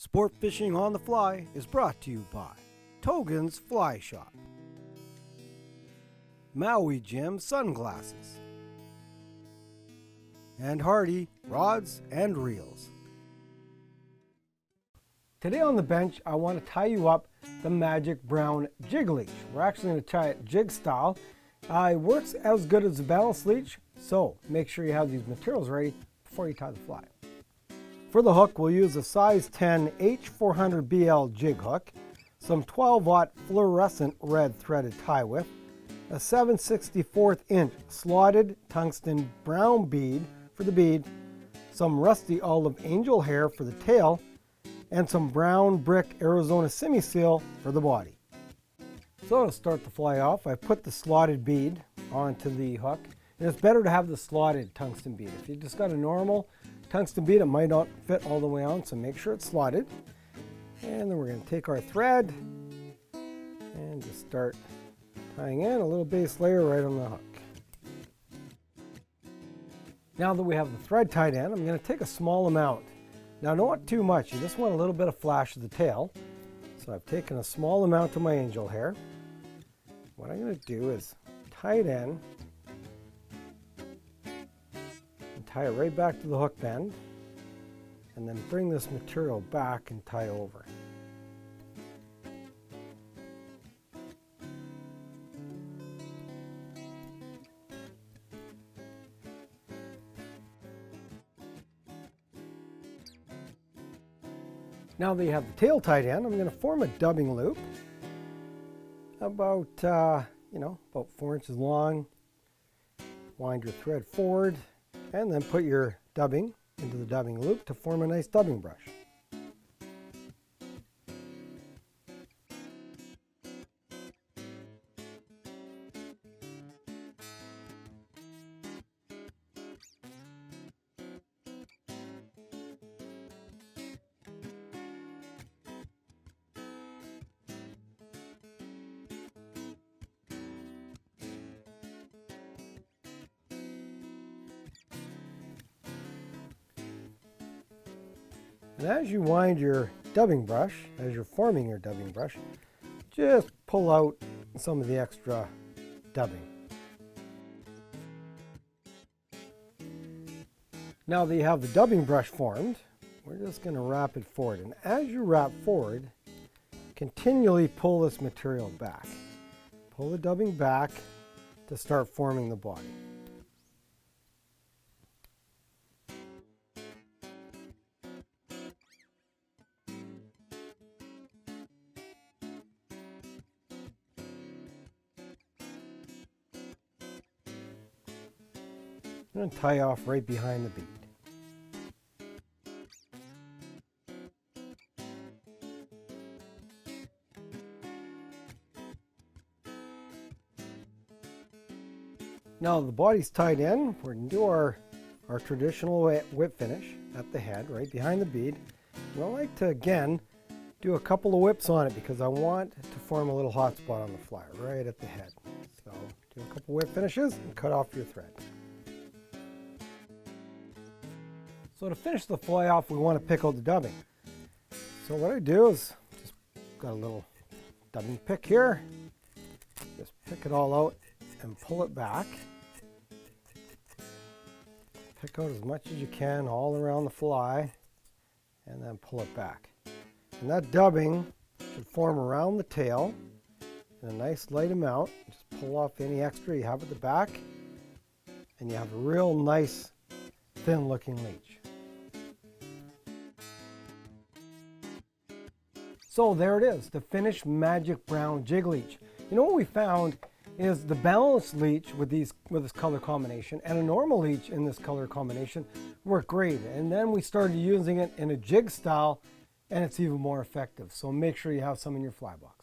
Sport Fishing on the Fly is brought to you by Togens Fly Shop, Maui Jim Sunglasses, and Hardy Rods and Reels. Today on the bench, I want to tie you up the Magic Brown Jig Leech. We're actually going to tie it jig style. It works as good as a balance leech, so make sure you have these materials ready before you tie the fly. For the hook, we'll use a size 10 H400BL jig hook, some 12-aught fluorescent red threaded tie whip, a 7/64 inch slotted tungsten brown bead for the bead, some rusty olive angel hair for the tail, and some brown brick Arizona Simi seal for the body. So to start the fly off, I put the slotted bead onto the hook, and it's better to have the slotted tungsten bead. If you just got a normal tungsten bead, it might not fit all the way on, so make sure it's slotted. And then we're going to take our thread and just start tying in a little base layer right on the hook. Now that we have the thread tied in, I'm going to take a small amount. Now not too much, you just want a little bit of flash of the tail. So I've taken a small amount of my angel hair. What I'm going to do is tie it in and tie it right back to the hook bend, and then bring this material back and tie over. Now that you have the tail tied in, I'm going to form a dubbing loop about, about 4 inches long. Wind your thread forward and then put your dubbing into the dubbing loop to form a nice dubbing brush. And as you wind your dubbing brush, as you're forming your dubbing brush, just pull out some of the extra dubbing. Now that you have the dubbing brush formed, we're just going to wrap it forward. And as you wrap forward, continually pull this material back. Pull the dubbing back to start forming the body. I'm going to tie off right behind the bead. Now the body's tied in, we're going to do our traditional whip finish at the head, right behind the bead. And I like to, again, do a couple of whips on it because I want to form a little hot spot on the fly right at the head. So do a couple whip finishes and cut off your thread. So to finish the fly off, we want to pick out the dubbing. So what I do is, just got a little dubbing pick here, just pick it all out and pull it back. Pick out as much as you can all around the fly and then pull it back. And that dubbing should form around the tail in a nice light amount. Just pull off any extra you have at the back and you have a real nice thin looking leech. So there it is, the finished Magic Brown Jig Leech. You know what we found is the balanced leech with this color combination and a normal leech in this color combination work great. And then we started using it in a jig style and it's even more effective. So make sure you have some in your fly box.